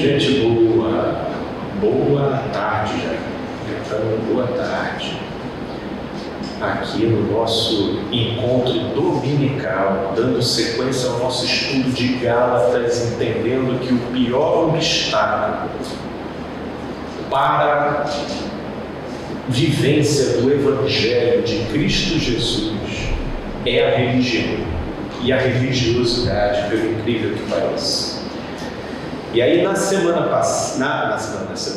Gente boa, boa tarde já. Então, boa tarde. Aqui no nosso encontro dominical, dando sequência ao nosso estudo de Gálatas, entendendo que o pior obstáculo para a vivência do Evangelho de Cristo Jesus é a religião e a religiosidade, pelo incrível que pareça. E aí semana passada estávamos,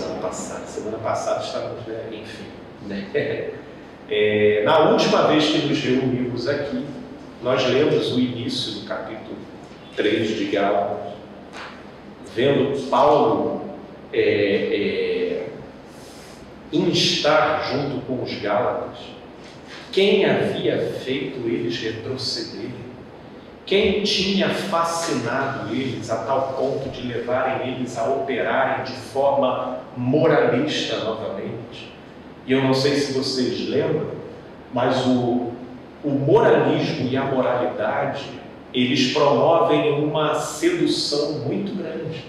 enfim, na última vez que nos reunimos aqui, nós lemos o início do capítulo 3 de Gálatas, vendo Paulo instar junto com os Gálatas quem havia feito eles retrocederem, quem tinha fascinado eles a tal ponto de levarem eles a operarem de forma moralista novamente. E eu não sei se vocês lembram, mas o moralismo e a moralidade, eles promovem uma sedução muito grande.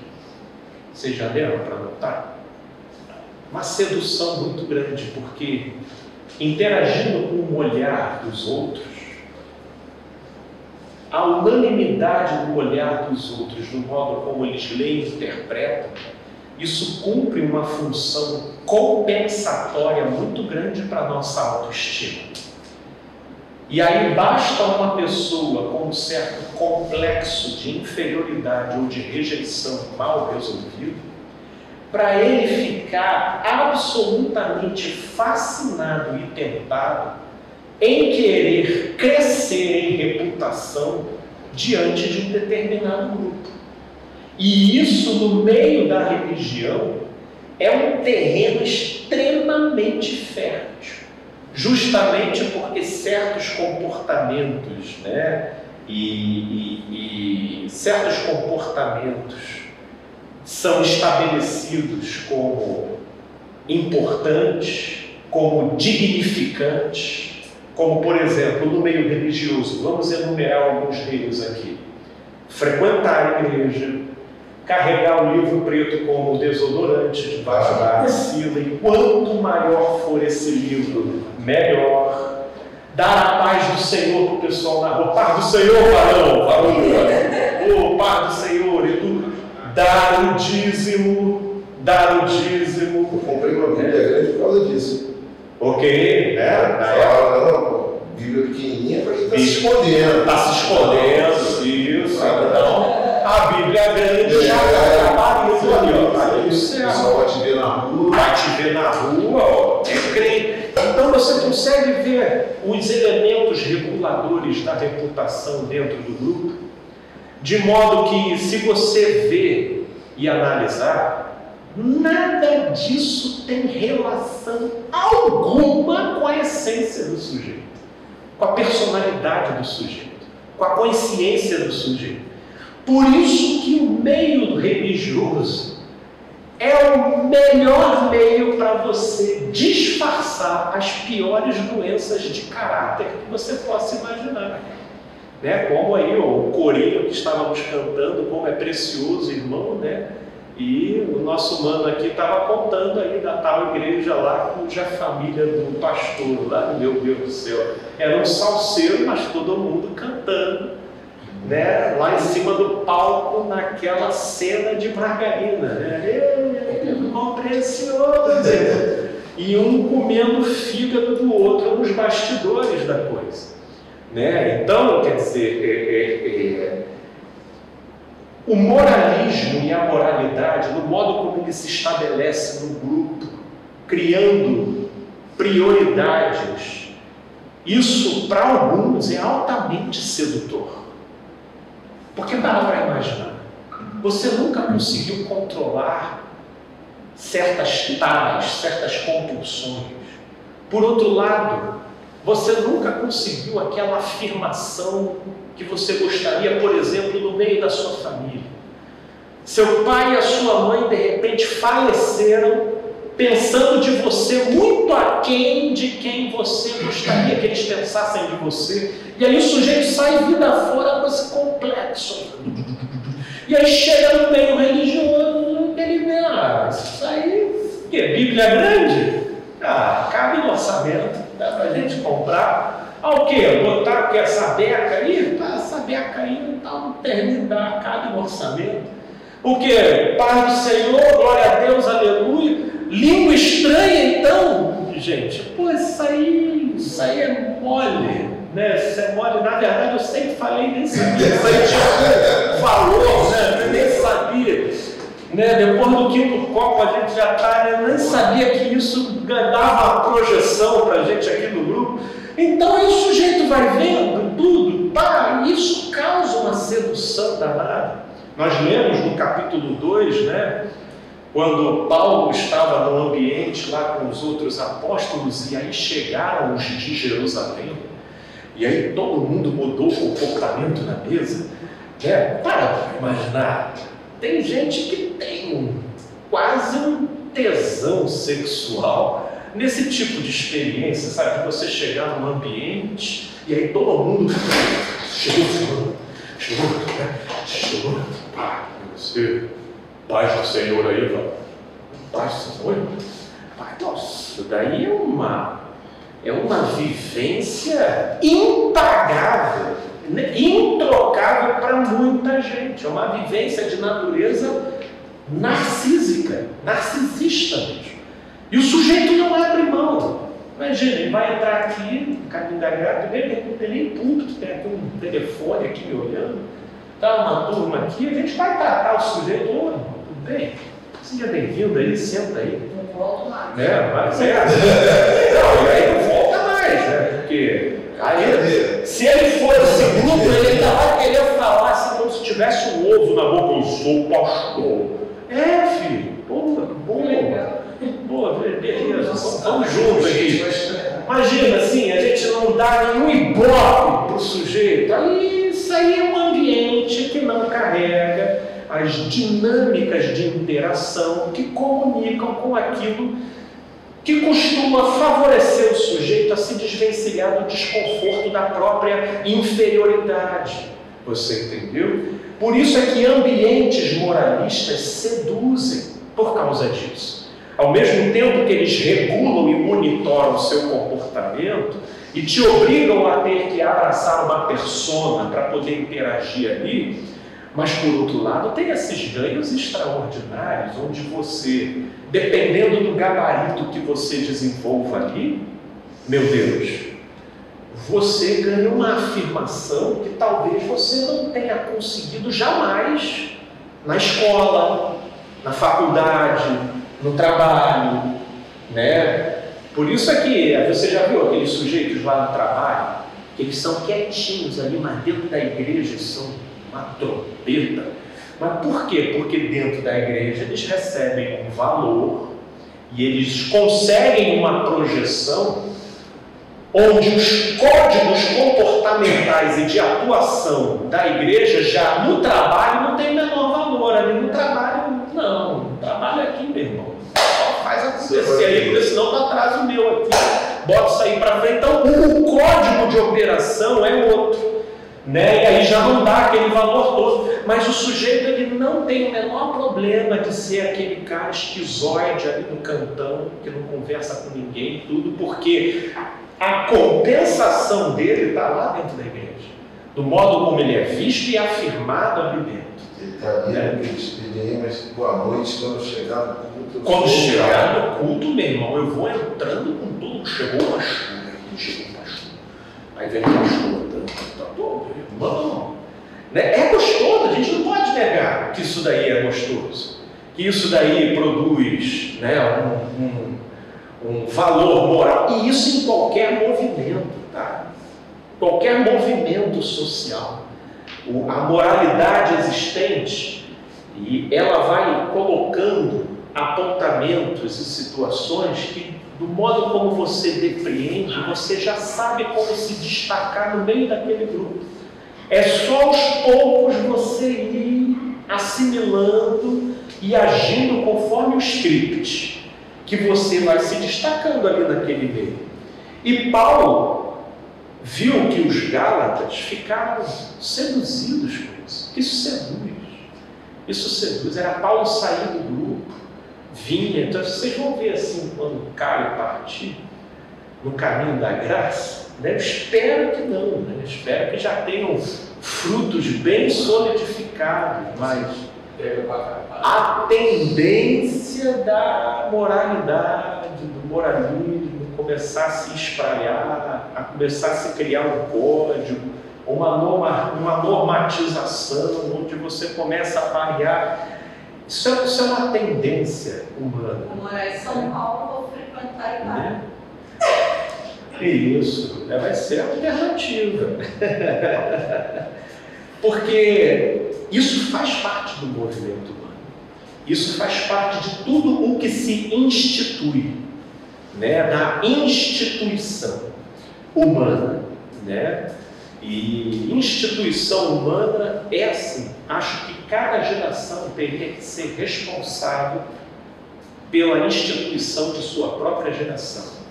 Vocês já leram para notar? Uma sedução muito grande, porque interagindo com o olhar dos outros, a unanimidade no olhar dos outros, no modo como eles leem e interpretam, isso cumpre uma função compensatória muito grande para a nossa autoestima. E aí basta uma pessoa com um certo complexo de inferioridade ou de rejeição mal resolvido para ele ficar absolutamente fascinado e tentado em querer crescer em reputação diante de um determinado grupo. E isso, no meio da religião, é um terreno extremamente fértil, justamente porque certos comportamentos, e certos comportamentos são estabelecidos como importantes, como dignificantes, como, por exemplo, no meio religioso, vamos enumerar alguns deles aqui: frequentar a igreja, carregar o livro preto como desodorante debaixo da axila, e quanto maior for esse livro, melhor. Dar a paz do Senhor para o pessoal na rua: paz do Senhor, varão, ô, paz do Senhor, e tudo. Dar o dízimo. Eu comprei uma Bíblia grande por causa disso. Ok, Bíblia pequenininha para quem está se escondendo. Está se escondendo, isso. Então, a Bíblia grande já vai acabar isso ali, ó. Aí o pessoal vai te ver na rua. Vai te ver na rua, ó. É crente. Então você consegue ver os elementos reguladores da reputação dentro do grupo, de modo que, se você ver e analisar, nada disso tem relação alguma com a essência do sujeito, com a personalidade do sujeito, com a consciência do sujeito. Por isso que o meio religioso é o melhor meio para você disfarçar as piores doenças de caráter que você possa imaginar. Como aí o corinho que estávamos cantando, como é precioso, irmão, E o nosso mano aqui estava contando aí da tal igreja lá, cuja família do pastor lá, meu Deus do céu, era um salseiro, mas todo mundo cantando, lá em cima do palco, naquela cena de margarina, irmão precioso, e um comendo o fígado do outro nos bastidores da coisa, Então, quer dizer, o moralismo e a moralidade, no modo como ele se estabelece no grupo, criando prioridades, isso para alguns é altamente sedutor. Porque para imaginar, você nunca conseguiu controlar certas taras, certas compulsões. Por outro lado, você nunca conseguiu aquela afirmação que você gostaria, por exemplo, no meio da sua família. Seu pai e a sua mãe, de repente, faleceram pensando de você muito aquém de quem você gostaria que eles pensassem de você. E aí o sujeito sai vida fora com esse complexo. E aí chega no meio religioso, ele Bíblia grande? Ah, cabe no orçamento, dá para a gente comprar. O quê? Botar que essa beca aí? Essa beca aí não termina, cabe no orçamento. O quê? Paz do Senhor, glória a Deus, aleluia. Língua estranha, então? Gente, pô, isso aí é mole, né? Isso é mole. Na verdade, eu sempre falei, nem sabia. Isso aí tinha valor, né? Eu nem sabia. Né? Depois do quinto copo, a gente já está, né? Eu nem sabia que isso dava uma projeção para a gente aqui no grupo. Então, aí o sujeito vai vendo tudo, pá, isso causa uma sedução danada. Nós lemos no capítulo 2, né? Quando Paulo estava no ambiente lá com os outros apóstolos, e aí chegaram os de Jerusalém, e aí todo mundo mudou o comportamento na mesa, né? Para imaginar, tem gente que tem quase um tesão sexual nesse tipo de experiência, sabe? De você chegar num ambiente, e aí todo mundo chegou, você. Paz do Senhor aí, Val. Paz do Senhor? Pai, nossa, isso daí é uma vivência impagável, né? Introcável para muita gente. É uma vivência de natureza narcísica, narcisista mesmo. E o sujeito não abre mão. Imagina, ele vai entrar aqui no caminho da graça, não tem nem púlpito, tem aqui um telefone aqui me olhando. Está uma turma aqui, a gente vai tratar o sujeito, tudo bem, seja bem-vindo aí, senta aí. Não volto mais. Mas não, e aí não volta mais, né? Porque aí, se ele for esse grupo, ele ainda vai querer falar assim, como se tivesse um ovo na boca, eu sou pastor. Filho, boa, beleza, vamos juntos aqui. Imagina assim, a gente não dá nenhum ibope para o sujeito. Isso aí é um ambiente que não carrega as dinâmicas de interação que comunicam com aquilo que costuma favorecer o sujeito a se desvencilhar do desconforto da própria inferioridade. Você entendeu? Por isso é que ambientes moralistas seduzem por causa disso. Ao mesmo tempo que eles regulam e monitoram o seu comportamento e te obrigam a ter que abraçar uma persona para poder interagir ali, mas por outro lado tem esses ganhos extraordinários, onde você, dependendo do gabarito que você desenvolva ali, meu Deus, você ganha uma afirmação que talvez você não tenha conseguido jamais na escola, na faculdade, no trabalho, né? Por isso é que você já viu aqueles sujeitos lá no trabalho, que eles são quietinhos ali, mas dentro da igreja são uma trombeta. Mas por quê? Porque dentro da igreja eles recebem um valor e eles conseguem uma projeção onde os códigos comportamentais e de atuação da igreja já no trabalho não tem o menor valor. Ali no trabalho, não. O trabalho é aqui, meu irmão. Só faz acontecer aí, porque senão está atrás o meu aqui. Bota isso aí para frente. Então, o código de operação é outro, né? E aí já não dá aquele valor todo. Mas o sujeito ele não tem o menor problema de ser aquele cara esquizoide ali no cantão, que não conversa com ninguém, tudo, porque a compensação dele está lá dentro da igreja, do modo como ele é visto e afirmado ali dentro. Ele está ali, mas boa noite, quando chegar no culto. Quando chegar no culto, meu irmão, eu vou entrando com tudo. Chegou uma chuva, chegou um pastor. Aí vem o pastor, tá todo, irmão. Né? É gostoso, a gente não pode negar que isso daí é gostoso, que isso daí produz, né, um valor moral, e isso em qualquer movimento, tá? Qualquer movimento social. A moralidade existente, e ela vai colocando apontamentos e situações que, do modo como você depreende, você já sabe como se destacar no meio daquele grupo. É só aos poucos você ir assimilando e agindo conforme o script, que você vai se destacando ali naquele meio. E Paulo viu que os Gálatas ficaram seduzidos por isso. Isso seduz. Era Paulo sair do grupo, vinha. Então vocês vão ver assim, quando Caio partir no caminho da graça, né? Eu espero que não, né? Eu espero que já tenham frutos bem solidificados, mas a tendência da moralidade, do moralismo, começar a se espraiar, a começar a se criar um código, uma normatização, onde você começa a variar. Isso é uma tendência humana. Morar em São Paulo ou frequentar Itália. Isso, vai ser a alternativa. Porque isso faz parte do movimento humano. Isso faz parte de tudo o que se institui, né? Da instituição humana, né? E instituição humana é assim. Acho que cada geração teria que ser responsável pela instituição de sua própria geração.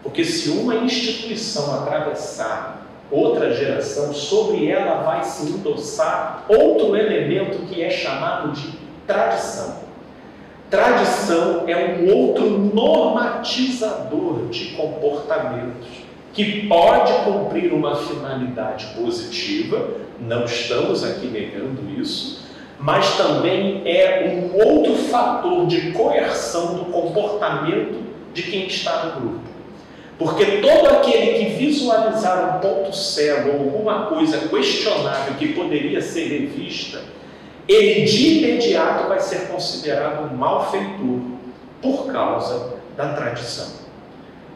Porque se uma instituição atravessar outra geração, sobre ela vai se endossar outro elemento que é chamado de tradição. Tradição é um outro normatizador de comportamentos, que pode cumprir uma finalidade positiva, não estamos aqui negando isso, mas também é um outro fator de coerção do comportamento de quem está no grupo. Porque todo aquele que visualizar um ponto cego ou alguma coisa questionável que poderia ser revista, ele de imediato vai ser considerado um malfeitor por causa da tradição.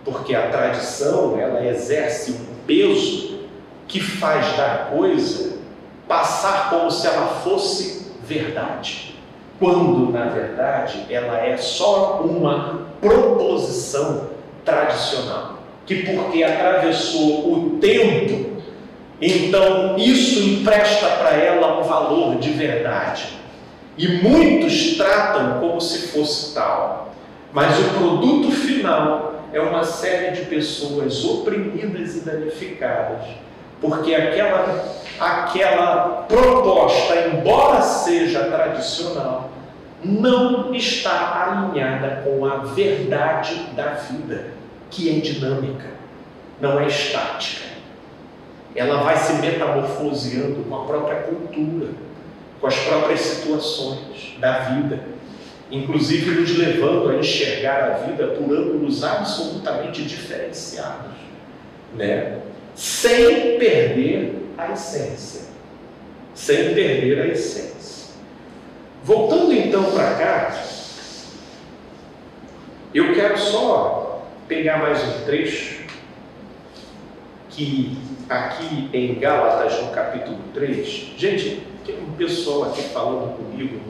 Porque a tradição, ela exerce um peso que faz da coisa passar como se ela fosse verdade, quando na verdade ela é só uma proposição tradicional, que porque atravessou o tempo, então isso empresta para ela um valor de verdade. E muitos tratam como se fosse tal, mas o produto final é uma série de pessoas oprimidas e danificadas, porque aquela proposta, embora seja tradicional, não está alinhada com a verdade da vida, que é dinâmica, não é estática. Ela vai se metamorfoseando com a própria cultura, com as próprias situações da vida, inclusive nos levando a enxergar a vida por ângulos absolutamente diferenciados, né? Sem perder a essência. Sem perder a essência. Voltando então para cá, eu quero só pegar mais um trecho que aqui em Gálatas, no capítulo 3, gente, tem um pessoal aqui falando comigo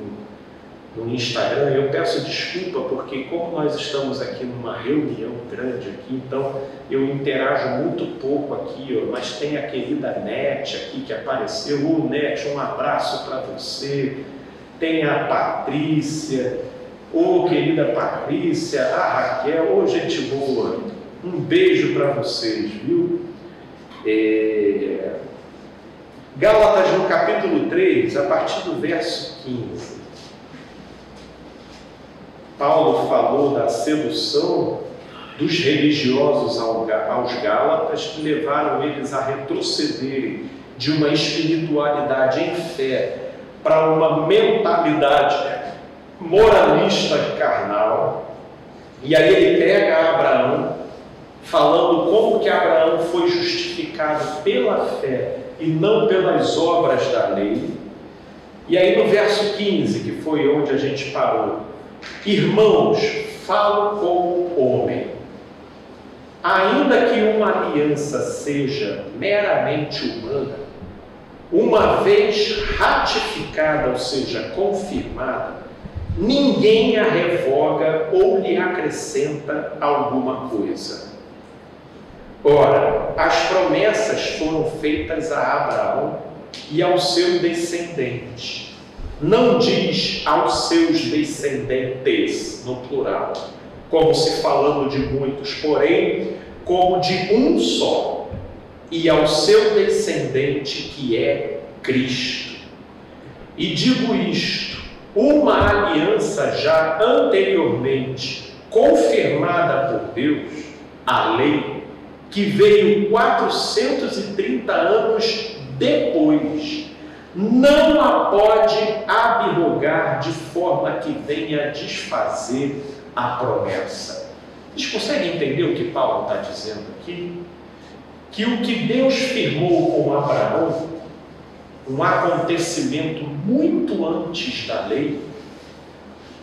no Instagram, eu peço desculpa porque como nós estamos aqui numa reunião grande aqui, então eu interajo muito pouco aqui, mas tem a querida Nete aqui que apareceu. Nete, um abraço para você. Tem a Patrícia, querida Patrícia, a Raquel, gente boa, um beijo para vocês, viu? Gálatas no capítulo 3, a partir do verso 15. Paulo falou da sedução dos religiosos aos Gálatas, que levaram eles a retrocederem de uma espiritualidade em fé para uma mentalidade moralista carnal. E aí ele pega Abraão, falando como que Abraão foi justificado pela fé e não pelas obras da lei. E aí no verso 15, que foi onde a gente parou: irmãos, falo como homem. Ainda que uma aliança seja meramente humana, uma vez ratificada, ou seja, confirmada, ninguém a revoga ou lhe acrescenta alguma coisa. Ora, as promessas foram feitas a Abraão e ao seu descendente. Não diz aos seus descendentes, no plural, como se falando de muitos, porém, como de um só, e ao seu descendente, que é Cristo. E digo isto, uma aliança já anteriormente confirmada por Deus, a lei, que veio 430 anos depois, não a pode abrogar de forma que venha desfazer a promessa. Vocês conseguem entender o que Paulo está dizendo aqui? Que o que Deus firmou com Abraão, um acontecimento muito antes da lei,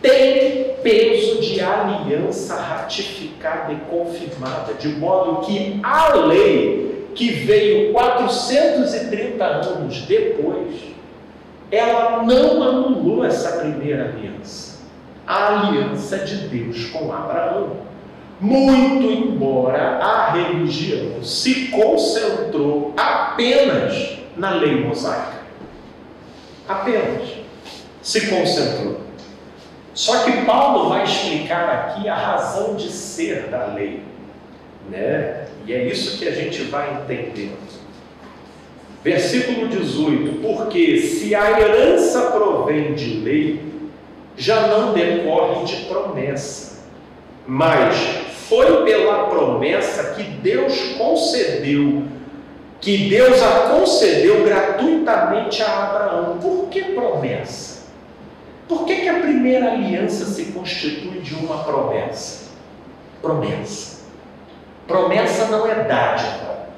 tem peso de aliança ratificada e confirmada, de modo que a lei, que veio 430 anos depois, ela não anulou essa primeira aliança, a aliança de Deus com Abraão. Muito embora a religião se concentrou apenas na lei mosaica. Apenas se concentrou. Só que Paulo vai explicar aqui a razão de ser da lei, né? E é isso que a gente vai entender. Versículo 18: porque se a herança provém de lei, já não decorre de promessa, mas foi pela promessa que Deus a concedeu gratuitamente a Abraão. Por que promessa? Por que a primeira aliança se constitui de uma promessa? Promessa. Promessa não é dádiva.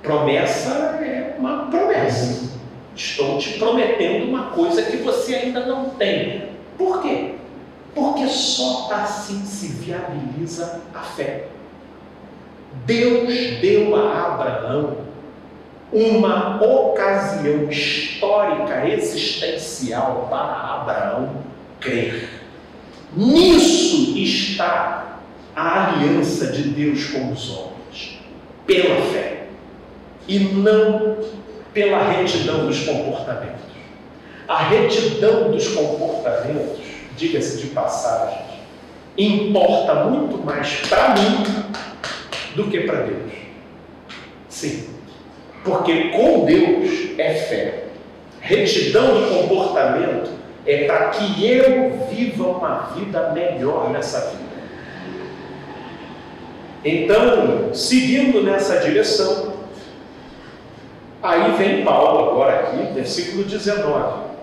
Promessa é uma promessa. Estou te prometendo uma coisa que você ainda não tem. Por quê? Porque só assim se viabiliza a fé. Deus deu a Abraão uma ocasião histórica, existencial para Abraão crer. Nisso está a aliança de Deus com os homens, pela fé, e não pela retidão dos comportamentos. A retidão dos comportamentos, diga-se de passagem, importa muito mais para mim do que para Deus. Sim, porque com Deus é fé. Retidão de comportamento é para que eu viva uma vida melhor nessa vida. Então, seguindo nessa direção, aí vem Paulo agora aqui, versículo 19.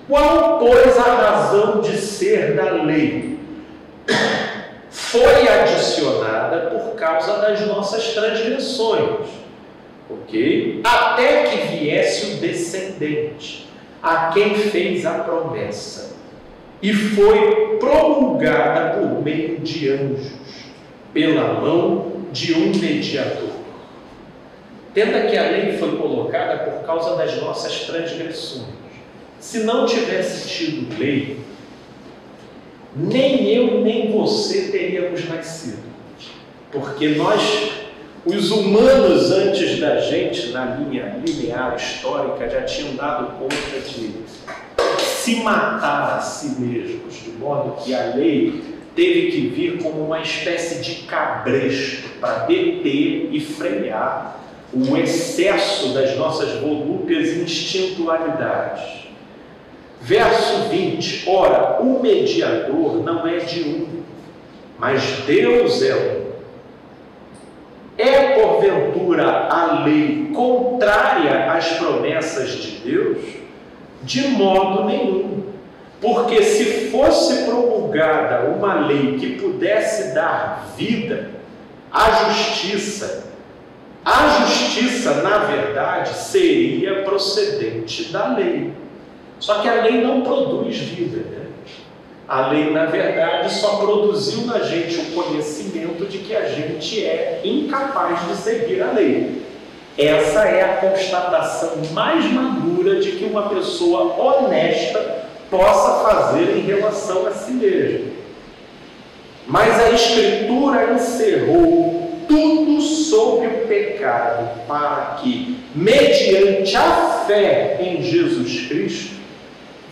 Qual, pois, a razão de ser da lei? Foi adicionada por causa das nossas transgressões, ok? Até que viesse o descendente, a quem fez a promessa, e foi promulgada por meio de anjos, pela mão de um mediador. Entenda que a lei foi colocada por causa das nossas transgressões. Se não tivesse tido lei, nem eu nem você teríamos nascido. Porque nós, os humanos antes da gente, na linha linear histórica, já tinham dado conta de se matar a si mesmos, de modo que a lei teve que vir como uma espécie de cabresto para deter e frear o excesso das nossas volúpias instintualidades. Verso 20, ora, o mediador não é de um, mas Deus é um. É porventura a lei contrária às promessas de Deus? De modo nenhum. Porque se fosse promulgada uma lei que pudesse dar vida à justiça, a justiça, na verdade, seria procedente da lei. Só que a lei não produz vida, né? A lei, na verdade, só produziu na gente o conhecimento de que a gente é incapaz de seguir a lei. Essa é a constatação mais madura de que uma pessoa honesta possa fazer em relação a si mesma. Mas a Escritura encerrou tudo sob o pecado, para que, mediante a fé em Jesus Cristo,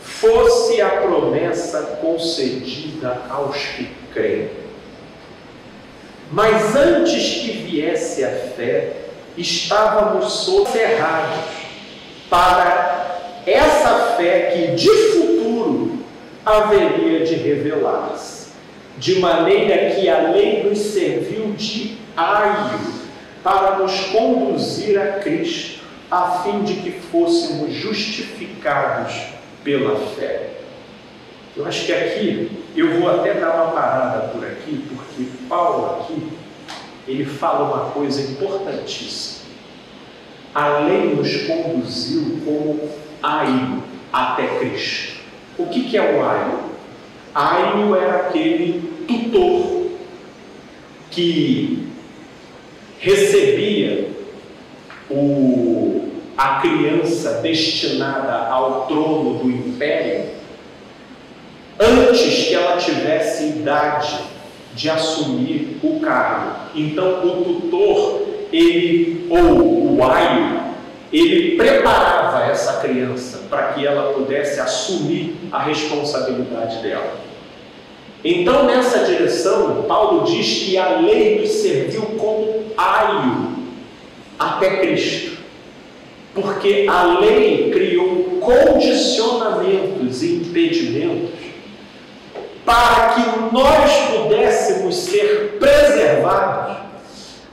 fosse a promessa concedida aos que creem. Mas antes que viesse a fé, estávamos soterrados para essa fé que de futuro haveria de revelar-se, de maneira que a lei nos serviu de aio para nos conduzir a Cristo, a fim de que fôssemos justificados pela fé. Eu acho que aqui, eu vou até dar uma parada por aqui, porque Paulo aqui, ele fala uma coisa importantíssima. A lei nos conduziu como aio até Cristo. O que é o aio? Aio era aquele tutor que recebia a criança destinada ao trono do império antes que ela tivesse idade de assumir o cargo. Então o tutor, ou o aio, ele preparava essa criança para que ela pudesse assumir a responsabilidade dela. Então, nessa direção, Paulo diz que a lei nos serviu como aio até Cristo, porque a lei criou condicionamentos e impedimentos para que nós pudéssemos ser preservados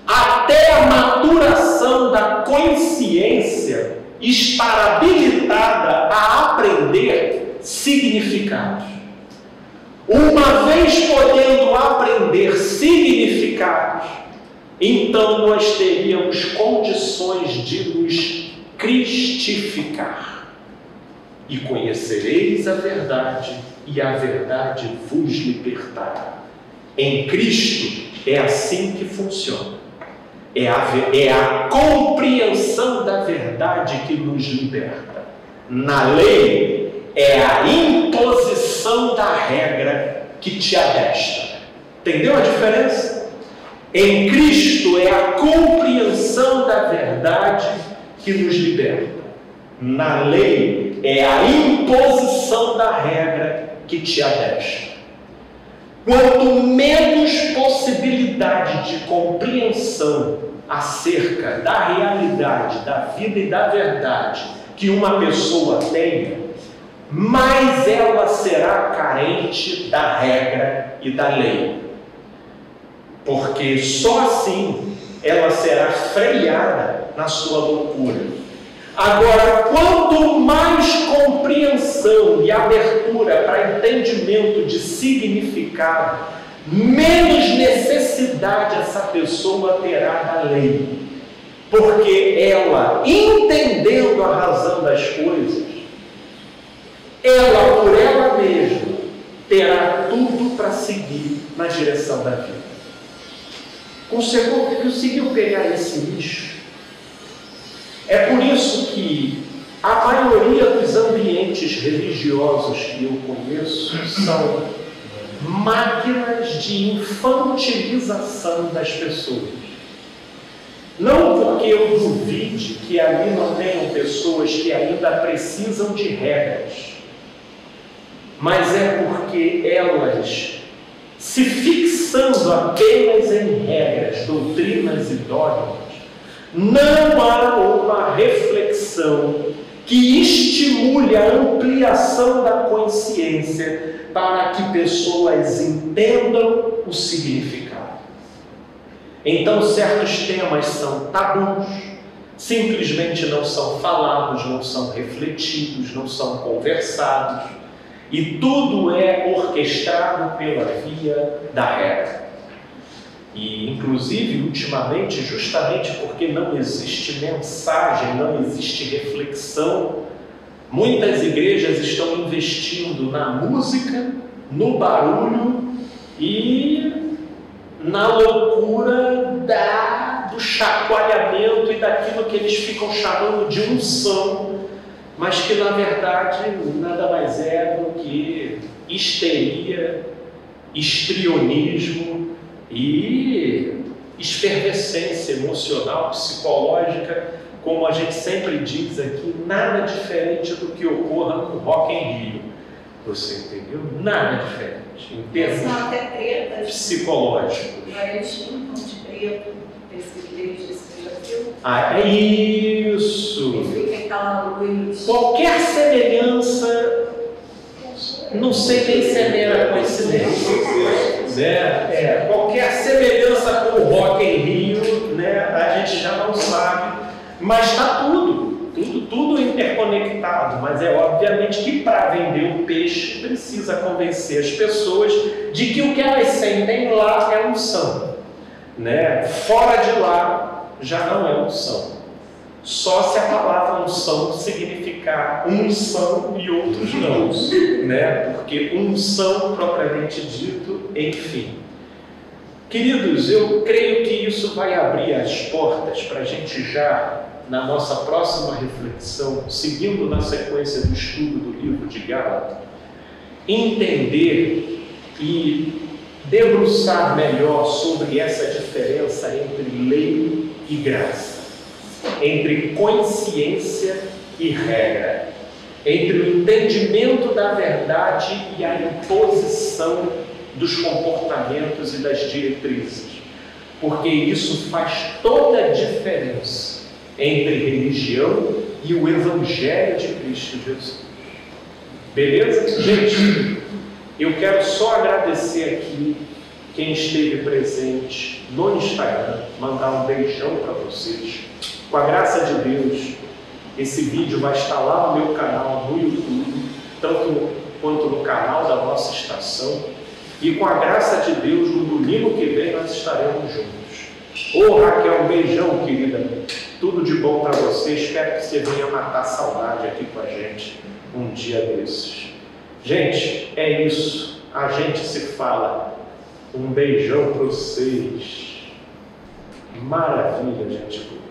até a maturação da consciência estar habilitada a aprender significados. Uma vez podendo aprender significados, então nós teríamos condições de nos cristificar. E conhecereis a verdade, e a verdade vos libertará. Em Cristo é assim que funciona. É a compreensão da verdade que nos liberta. Na lei, é a imposição da regra que te adestra. Entendeu a diferença? Em Cristo é a compreensão da verdade que nos liberta. Na lei, é a imposição da regra que te adestra. Quanto menos possibilidade de compreensão acerca da realidade, da vida e da verdade que uma pessoa tenha, mais ela será carente da regra e da lei. Porque só assim ela será freada na sua loucura. Agora, quanto mais compreensão e abertura para entendimento de significado, menos necessidade essa pessoa terá da lei. Porque ela, entendendo a razão das coisas, ela por ela mesma terá tudo para seguir na direção da vida. Conseguiu pegar esse nicho? É por isso que a maioria dos ambientes religiosos que eu conheço são máquinas de infantilização das pessoas. Não porque eu duvide que ali não tenham pessoas que ainda precisam de regras, mas é porque elas, se fixando apenas em regras, doutrinas e dogmas, não há uma reflexão que estimule a ampliação da consciência para que pessoas entendam o significado. Então, certos temas são tabus, simplesmente não são falados, não são refletidos, não são conversados, e tudo é orquestrado pela via da regra. E, inclusive, ultimamente, justamente porque não existe mensagem, não existe reflexão, muitas igrejas estão investindo na música, no barulho e na loucura do chacoalhamento e daquilo que eles ficam chamando de unção, mas que, na verdade, nada mais é do que histeria, histrionismo e efervescência emocional, psicológica, como a gente sempre diz aqui, nada diferente do que ocorra no Rock in Rio. Você entendeu? Nada diferente, em termos psicológicos. Eles pintam de preto, esse igreja, esse desafio. Ah, é isso! Fica aquela luz. Qualquer semelhança não sei nem se é mera coincidência. Né? Qualquer semelhança com o Rock em Rio, né, a gente já não sabe, mas está tudo interconectado. Mas é obviamente que para vender o peixe precisa convencer as pessoas de que o que elas sentem lá é unção, né? Fora de lá já não é unção. Só se a palavra unção significar unção e outros não, né? Porque unção propriamente dito, enfim. Queridos, eu creio que isso vai abrir as portas para a gente já, na nossa próxima reflexão, seguindo na sequência do estudo do livro de Gálatas, entender e debruçar melhor sobre essa diferença entre lei e graça, entre consciência e regra, entre o entendimento da verdade e a imposição dos comportamentos e das diretrizes, porque isso faz toda a diferença entre religião e o Evangelho de Cristo Jesus. Beleza? Gente, eu quero só agradecer aqui quem esteve presente no Instagram, mandar um beijão para vocês. Com a graça de Deus, esse vídeo vai estar lá no meu canal no YouTube, tanto quanto no canal da nossa estação. E com a graça de Deus, no domingo que vem nós estaremos juntos. Ô Raquel, um beijão, querida. Tudo de bom para você. Espero que você venha matar a saudade aqui com a gente um dia desses. Gente, é isso. A gente se fala. Um beijão para vocês. Maravilha, gente boa.